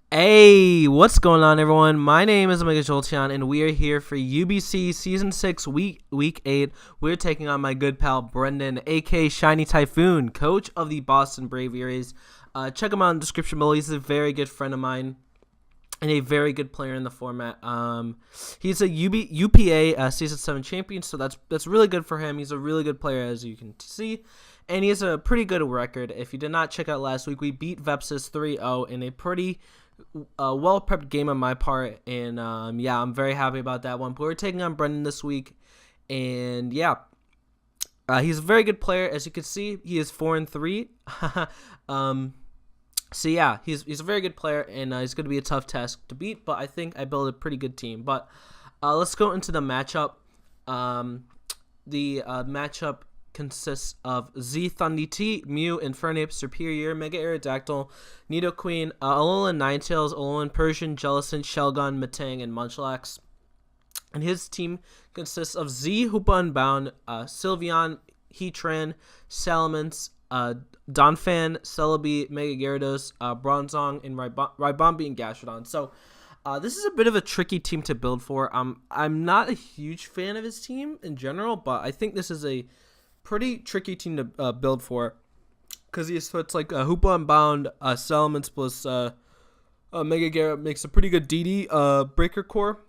Hey, what's going on, everyone? My name is OmegaJolteon, and we are here for UBC Season 6, Week 8. We're taking on my good pal, Brendan, a.k.a. Shiny Typhoon, coach of the Boston Braviaries. Check him out in the description below. He's a very good friend of mine and a very good player in the format. He's a UPA Season 7 champion, so that's really good for him. He's a really good player, as you can see. And he has a pretty good record. If you did not check out last week, we beat Vepsis 3-0 in a pretty well-prepped game on my part. And, yeah, I'm very happy about that one. But we're taking on Brendan this week. And, yeah, he's a very good player. As you can see, he is 4-3. So, yeah, he's a very good player. And he's going to be a tough task to beat. But I think I built a pretty good team. But let's go into the matchup. The matchup consists of Z, Thundy T, Mew, Infernape, Superior, Mega Aerodactyl, Nidoqueen, Alolan Ninetales, Alolan Persian, Jellicent, Shelgon, Metang, and Munchlax. And his team consists of Z, Hoopa Unbound, Sylveon, Heatran, Salamence, Donphan, Celebi, Mega Gyarados, Bronzong, and Ribombee and Gastrodon. So this is a bit of a tricky team to build for. I'm not a huge fan of his team in general, but I think this is a pretty tricky team to build for, because so it's like Hoopa Unbound, Salamence plus Mega Gyarados makes a pretty good DD Breaker Core,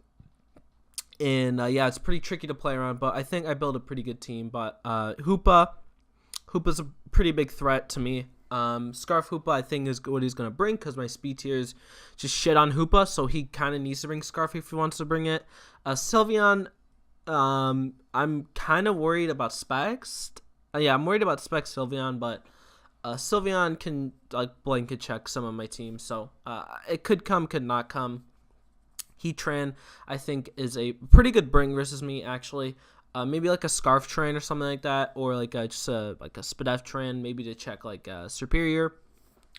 and yeah, it's pretty tricky to play around. But I think I built a pretty good team. But Hoopa's a pretty big threat to me. Scarf Hoopa I think is what he's gonna bring, because my speed tiers just shit on Hoopa, so he kind of needs to bring Scarf if he wants to bring it. Sylveon. I'm kind of worried about Specs. Yeah, I'm worried about Specs Sylveon, but Sylveon can like blanket check some of my team, so it could come, could not come. Heatran I think is a pretty good bring versus me, actually. Maybe like a Scarf Tran or something like that, or like just like a Spadef Tran, maybe to check like Superior.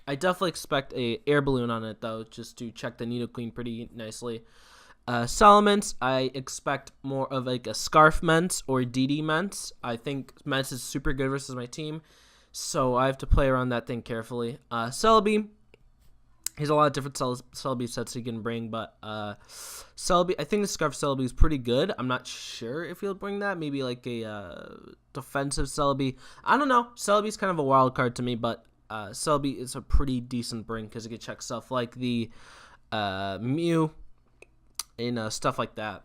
I definitely expect a air balloon on it though, just to check the Nidoqueen pretty nicely. Salamence, I expect more of like a Scarf Mence or DD Mence. I think Mence is super good versus my team, so I have to play around that thing carefully. Celebi, he's a lot of different Celebi sets he can bring, but Celebi, I think the Scarf Celebi is pretty good. I'm not sure if he'll bring that. Maybe like a defensive Celebi. I don't know. Celebi's kind of a wild card to me, but Celebi is a pretty decent bring because it can check stuff like the Mew and stuff like that.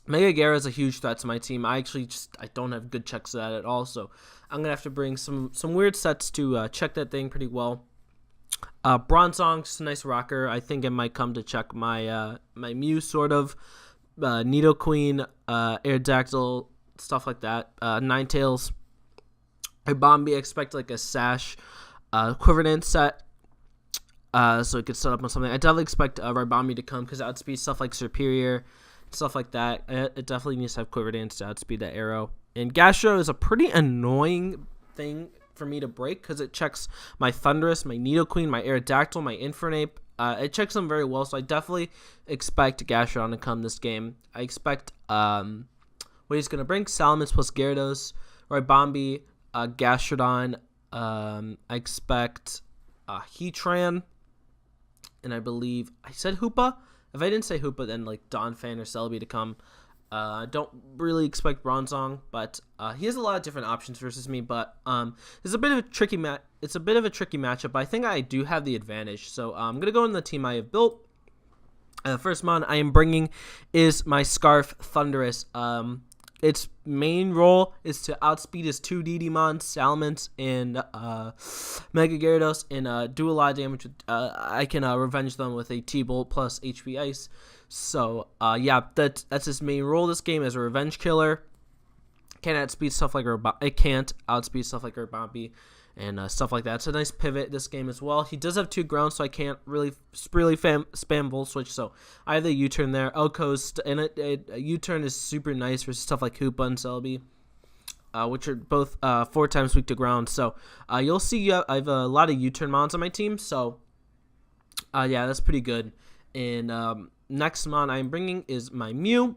Mega Gyarados is a huge threat to my team. I don't have good checks to that at all, so I'm gonna have to bring some weird sets to check that thing pretty well. Bronzong, just a nice rocker. I think it might come to check my my Mew, sort of. Nidoqueen, Aerodactyl, stuff like that. Ninetales, Ribombee, I expect like a Sash, Quiverance set. So it could set up on something. I definitely expect Ribombee to come, because it outspeeds stuff like Superior, stuff like that. It definitely needs to have Quiver Dance to outspeed that arrow. And Gastro is a pretty annoying thing for me to break, because it checks my Thundurus, my Nidoqueen, my Aerodactyl, my Infernape. It checks them very well, so I definitely expect Gastrodon to come this game. I expect what he's going to bring: Salamence plus Gyarados, Ribombee, Gastrodon. I expect Heatran. And I believe I said Hoopa. If I didn't say Hoopa, then like Donphan or Celebi to come. I don't really expect Bronzong, but he has a lot of different options versus me. But it's a bit of a tricky matchup. But I think I do have the advantage. So I'm gonna go in the team I have built. First mon I am bringing is my Scarf Thundurus. Its main role is to outspeed his two DD-Mon, Salamence and Mega Gyarados, and do a lot of damage. I can revenge them with a T-Bolt plus HP Ice. So, yeah, that's his main role this game, as a revenge killer. Can't outspeed stuff like Ribombee and stuff like that. It's a nice pivot this game as well. He does have 2 grounds, so I can't really spam Volt Switch, so I have the U-turn there. Elco's, and U-turn is super nice for stuff like Hoopa and Celebi, which are both 4 times weak to ground. So you'll see I have a lot of U-turn mons on my team, so yeah, that's pretty good. And next mon I'm bringing is my Mew.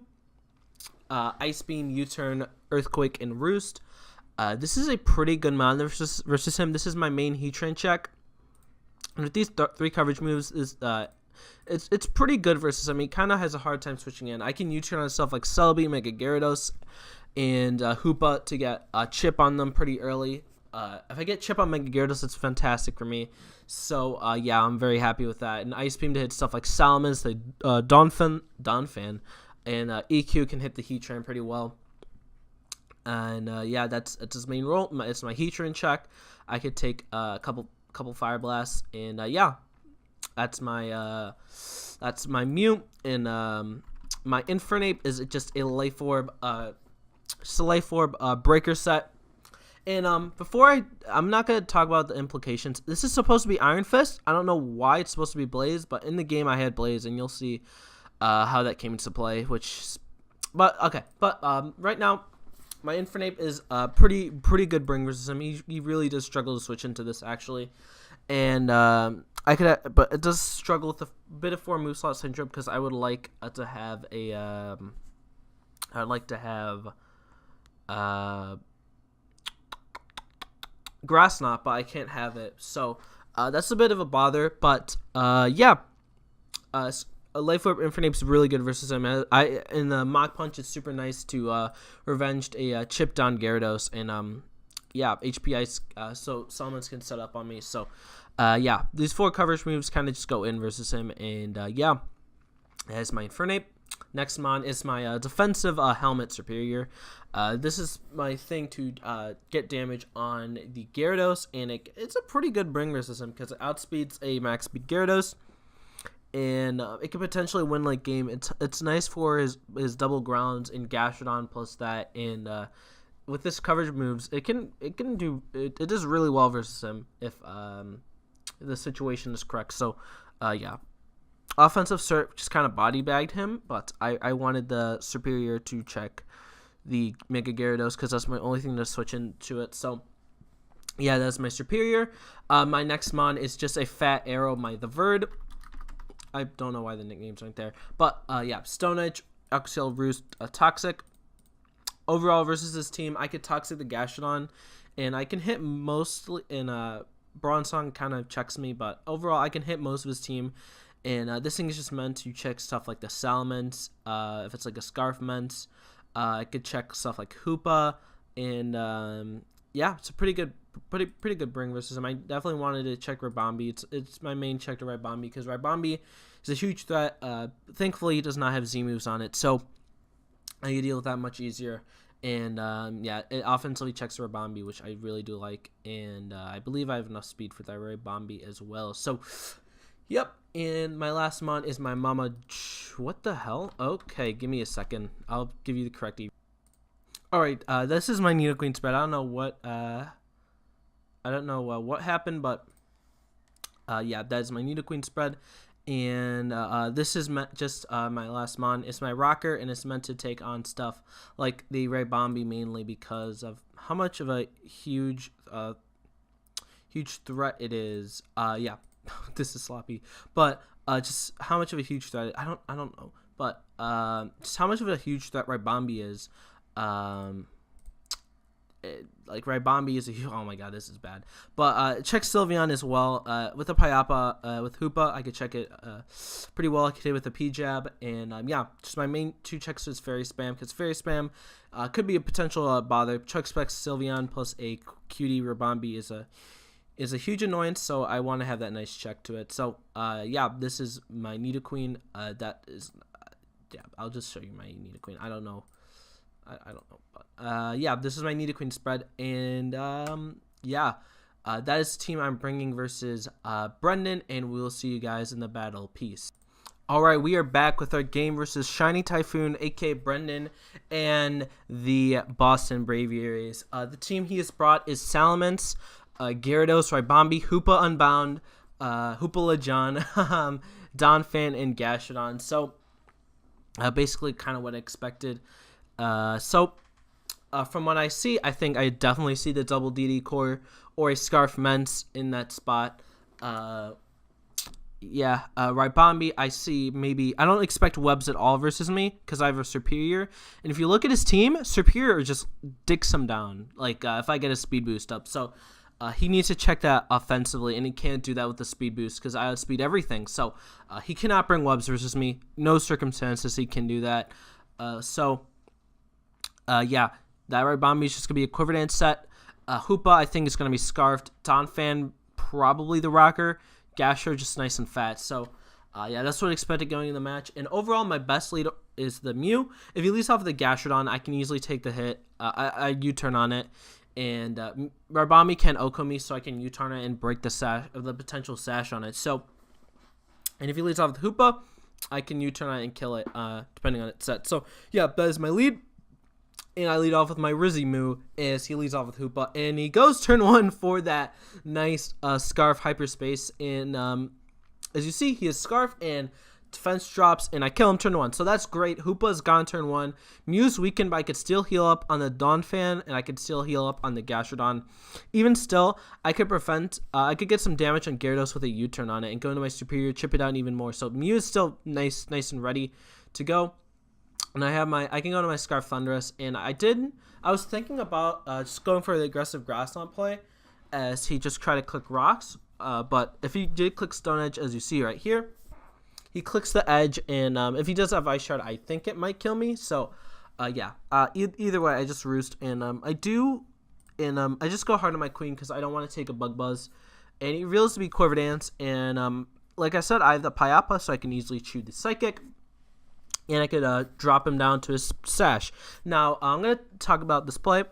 Ice Beam, U-turn, Earthquake, and Roost. This is a pretty good mon versus him. This is my main Heatran check. And with these three coverage moves, it's pretty good versus him. He kind of has a hard time switching in. I can U-turn on stuff like Celebi, Mega Gyarados, and Hoopa to get a chip on them pretty early. If I get chip on Mega Gyarados, it's fantastic for me. So, yeah, I'm very happy with that. And Ice Beam to hit stuff like Salamence, the Donphan, and EQ can hit the Heat Train pretty well. And, yeah, that's his main role. It's my Heat Train check. I could take a couple Fire Blasts, and, yeah, that's my Mew. And my Infernape is just a Life Orb, breaker set. And I'm not going to talk about the implications. This is supposed to be Iron Fist. I don't know why it's supposed to be Blaze, but in the game I had Blaze, and you'll see how that came into play. Right now, my Infernape is pretty good bring versus him. He really does struggle to switch into this, actually. And but it does struggle with a bit of 4 move slot syndrome, because I would like to have Grass Knot, but I can't have it, so that's a bit of a bother. But yeah, Life Orb Infernape's really good versus him. In the Mach Punch, it's super nice to revenge a chip down Gyarados, and yeah, HP Ice, so Salamence can set up on me. So yeah, these 4 coverage moves kind of just go in versus him, and yeah, that's my Infernape. Next mon is my defensive Helmet Superior. This is my thing to get damage on the Gyarados, and it's a pretty good bring versus him, because it outspeeds a max speed Gyarados, and it can potentially win late game. It's nice for his double grounds in Gastrodon plus that, and with this coverage moves, it does really well versus him if the situation is correct. So yeah. Offensive Cert just kind of body bagged him, but I wanted the Superior to check the Mega Gyarados, because that's my only thing to switch into it. So yeah, that's my Superior. My next mon is just a Fat Arrow, the Verd. I don't know why the nicknames aren't there, but yeah, Stone Edge, Axel Roost, Toxic. Overall versus this team, I could Toxic the Gastrodon, and I can hit mostly in Bronzong kind of checks me, but overall I can hit most of his team. And this thing is just meant to check stuff like the Salamence. If it's like a Scarfments, I could check stuff like Hoopa. And yeah, it's a pretty good bring versus him. I definitely wanted to check Ribombee. It's my main check to Ribombee, because Ribombee is a huge threat. Thankfully, it does not have Z moves on it, so I can deal with that much easier. And yeah, it offensively checks Ribombee, which I really do like. And I believe I have enough speed for that Ribombee as well. So yep. And my last mon is my Mama. What the hell? Okay, give me a second. I'll give you the correct. All right, this is my Nidoqueen spread. I don't know what happened, but yeah, that is my Nidoqueen spread. And this is just my last mon. It's my Rocker, and it's meant to take on stuff like the Ribombee, mainly because of how much of a huge threat it is. Yeah. This is sloppy, but just how much of a huge threat I don't know, but just how much of a huge threat Ribombee is. Like Ribombee is oh my god, this is bad. But check Sylveon as well. With the Pyappa, with Hoopa, I could check it pretty well. I could hit with a P-Jab, and yeah, just my main 2 checks is Fairy Spam, because Fairy Spam could be a potential bother. Chuck Specs Sylveon plus a cutie Ribombee is a huge annoyance, so I want to have that nice check to it. So yeah, this is my Nidoqueen. That is yeah, I'll just show you my Nidoqueen. I don't know, but yeah, this is my Nidoqueen spread. And yeah, that is the team I'm bringing versus Brendan, and we'll see you guys in the battle. Peace. Alright, we are back with our game versus Shiny Typhoon, aka Brendan, and the Boston Braviaries. The team he has brought is Salamence, Gyarados, Ribombee, Hoopa Unbound, Hoopa Legion, Donphan, and Gastrodon. So basically kind of what I expected. So from what I see, I think I definitely see the double DD core or a Scarfments in that spot. Yeah, Ribombee, I see maybe, I don't expect webs at all versus me, because I have a Superior. And if you look at his team, Superior just dicks him down, like if I get a speed boost up. So he needs to check that offensively, and he can't do that with the speed boost because I outspeed everything. So he cannot bring webs versus me. No circumstances he can do that. Yeah, that right Bombi is just going to be a Quiver Dance set. Hoopa, I think, is going to be Scarfed. Donphan, probably the Rocker. Gasher, just nice and fat. So, yeah, that's what I expected going in the match. And overall, my best lead is the Mew. If he leads off with the Gastrodon, I can easily take the hit. I U-turn on it. And Ribami can Oko me, so I can U-turn it and break the sash, the potential sash on it. So, and if he leads off with Hoopa, I can U-turn on it and kill it, depending on its set. So, yeah, that is my lead. And I lead off with my Rizzy Moo as he leads off with Hoopa. And he goes turn 1 for that nice Scarf Hyperspace. And as you see, he has Scarf and defense drops, and I kill him turn 1. So that's great. Hoopa's gone turn 1. Mew's weakened, but I could still heal up on the Donphan, and I could still heal up on the Gastrodon. Even still, I could I could get some damage on Gyarados with a U-turn on it and go into my Superior, chip it down even more. So Mew is still nice and ready to go. And I can go to my Scarf Thundurus, and I was thinking about just going for the aggressive Grassland play as he just tried to click rocks. But if he did click Stone Edge, as you see right here, he clicks the edge, and if he does have Ice Shard, I think it might kill me. So, yeah. Either way, I just roost, and I just go hard on my Queen because I don't want to take a Bug Buzz. And he reveals to be Quiver Dance, and like I said, I have the Pyappa, so I can easily chew the Psychic. And I could drop him down to his sash. Now, I'm going to talk about this play.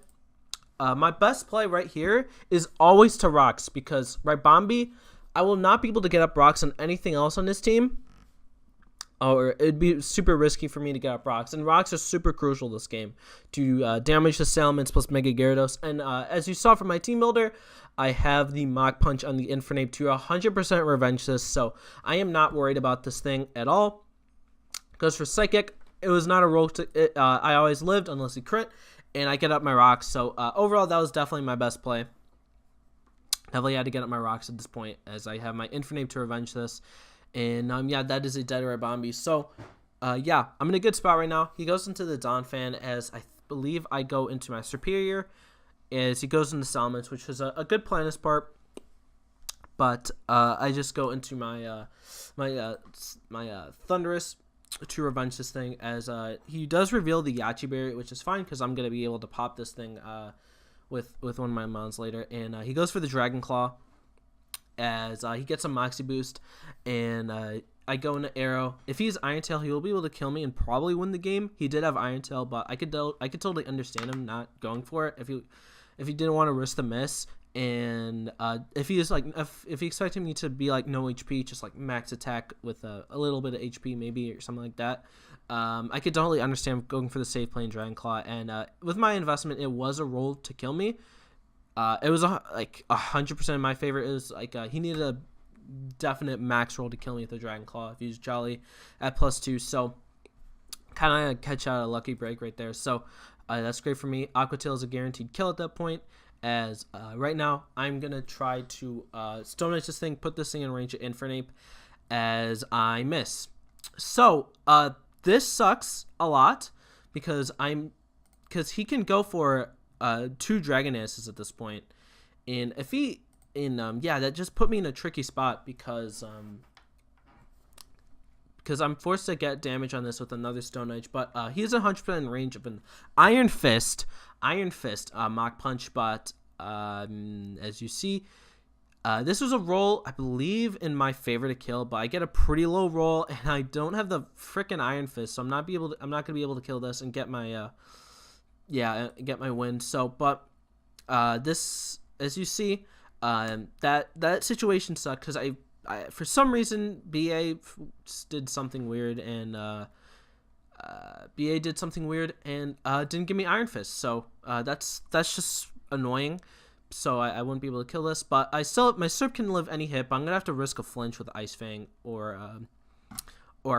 My best play right here is always to rocks because Ribombi, I will not be able to get up rocks on anything else on this team. Or it'd be super risky for me to get up rocks. And rocks are super crucial this game to damage the Salamence plus Mega Gyarados. And as you saw from my team builder, I have the Mach Punch on the Infernape to 100% revenge this. So I am not worried about this thing at all. Goes for Psychic. It was not a roll. I always lived unless he crit, and I get up my rocks. So overall, that was definitely my best play. Definitely had to get up my rocks at this point as I have my Infernape to revenge this. And yeah, that is a dead Ribombi. So yeah, I'm in a good spot right now. He goes into the Donphan as I believe I go into my Superior as he goes into Salamence, which was a good plan this part. But I just go into my Thundurus to revenge this thing as he does reveal the Yachi Berry, which is fine because I'm going to be able to pop this thing with one of my mons later. And he goes for the Dragon Claw as he gets a Moxie Boost, and I go into Arrow. If he's Iron Tail, he will be able to kill me and probably win the game. He did have Iron Tail, but I could totally understand him not going for it if he didn't want to risk the miss. And if he is like if he expected me to be like no HP, just like max attack with a little bit of HP maybe or something like that, I could totally understand going for the safe play and Dragon Claw. And with my investment, it was a roll to kill me. It was like 100% in my favor. It was like he needed a definite max roll to kill me with the Dragon Claw if he was Jolly at +2. So kind of catch out a lucky break right there. So that's great for me. Aqua Tail is a guaranteed kill at that point. As right now, I'm going to try to Stone Edge this thing, put this thing in range of Infernape as I miss. So, this sucks a lot because he can go for 2 Dragonasses at this point. And if yeah, that just put me in a tricky spot because I'm forced to get damage on this with another Stone Edge. But he's 100% in range of an Iron Fist Mach Punch. But as you see, this was a roll, I believe, in my favor to kill. But I get a pretty low roll, and I don't have the freaking Iron Fist, so I'm not gonna be able to kill this and get my get my win. So, but this, as you see, that situation sucked because I for some reason BA did something weird and didn't give me Iron Fist. So that's just annoying. So I wouldn't be able to kill this, but my Serp can live any hit. But I'm gonna have to risk a flinch with Ice Fang or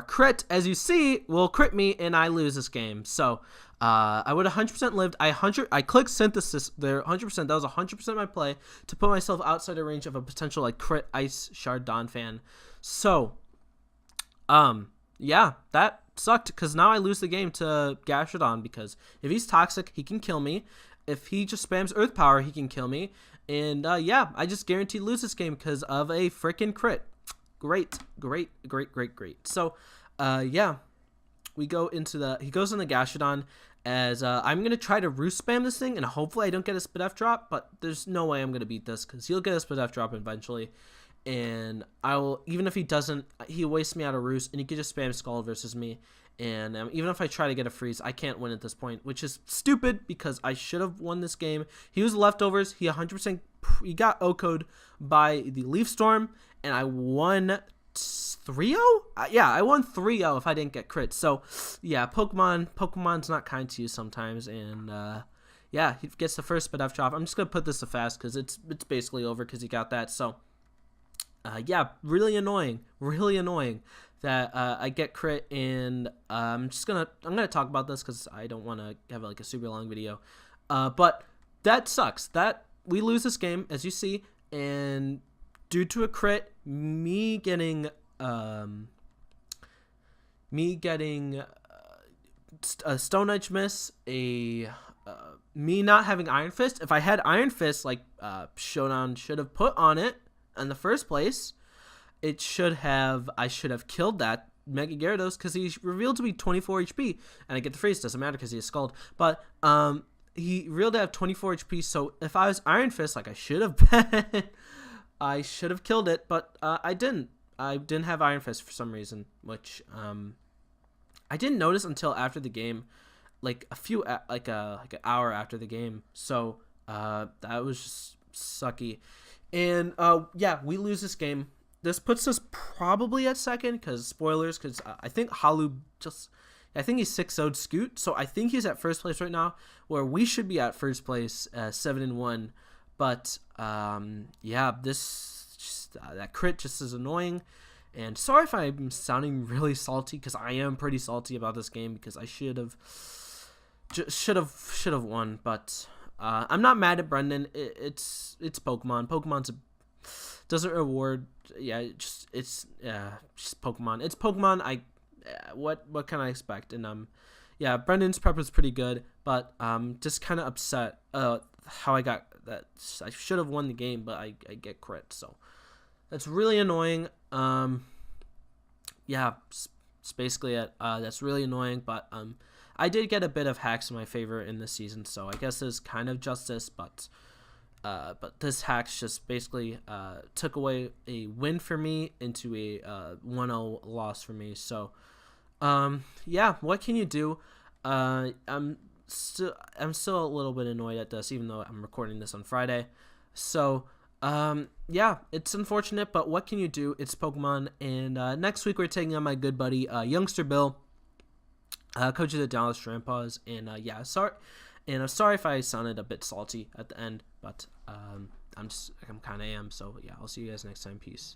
crit. As you see, will crit me and I lose this game. So I would 100% lived. I clicked Synthesis there 100%. That was 100% my play to put myself outside the range of a potential like crit Ice Shard Donphan. So yeah, that sucked because now I lose the game to Gastrodon because if he's toxic, he can kill me. If he just spams Earth Power, he can kill me. And yeah, I just guaranteed lose this game because of a freaking crit. Great. So yeah, we go into he goes in the Gashadon as I'm going to try to roost spam this thing, and hopefully I don't get a Spit F drop, but there's no way I'm going to beat this because he'll get a Spit F drop eventually. And I will, even if he doesn't, he wastes me out of roost, and he could just spam Scald versus me. And even if I try to get a freeze, I can't win at this point, which is stupid because I should have won this game. He was leftovers. He 100%, he got OHKO'd by the Leaf Storm, and I won 3-0? Yeah, I won 3-0 if I didn't get crit. So, yeah, Pokemon's not kind to you sometimes, and yeah, he gets the first Spit F drop. I'm just going to put this to fast because it's basically over because he got that. So, yeah, really annoying that I get crit, and I'm gonna talk about this because I don't want to have like a super long video, but that sucks that we lose this game, as you see, and due to a crit, me getting a Stone Edge miss, me not having Iron Fist. If I had Iron Fist, like Showdown should have put on it in the first place, I should have killed that Mega Gyarados because he's revealed to be 24 HP, and I get the freeze. Doesn't matter because he is Scald. But he revealed to have 24 HP. So if I was Iron Fist, like I should have been, I should have killed it. But I didn't. I didn't have Iron Fist for some reason, which I didn't notice until after the game, like an hour after the game. So that was just sucky. And yeah, we lose this game. This puts us probably at second because spoilers. Because I think Halu I think he's 6-0'd Scoot, so I think he's at first place right now, where we should be at first place, 7-1. But yeah, that crit just is annoying. And sorry if I'm sounding really salty because I am pretty salty about this game because I should have won, but. I'm not mad at Brendan. It's Pokemon. Doesn't reward. Yeah, it's just Pokemon. It's Pokemon. What can I expect? And yeah, Brendan's prep was pretty good, but just kind of upset how I got that. I should have won the game, but I get crit, so that's really annoying. Yeah, it's basically it. That's really annoying, but I did get a bit of hacks in my favor in this season, so I guess there's kind of justice, but this hacks just basically took away a win for me into a 1-0 loss for me. So yeah, what can you do? I'm still a little bit annoyed at this, even though I'm recording this on Friday. So yeah, it's unfortunate, but what can you do? It's Pokemon, and next week we're taking on my good buddy Youngster Bill. Coach of the Dallas Trampas, and yeah, sorry if I sounded a bit salty at the end, but I'm kind of am. So yeah, I'll see you guys next time. Peace.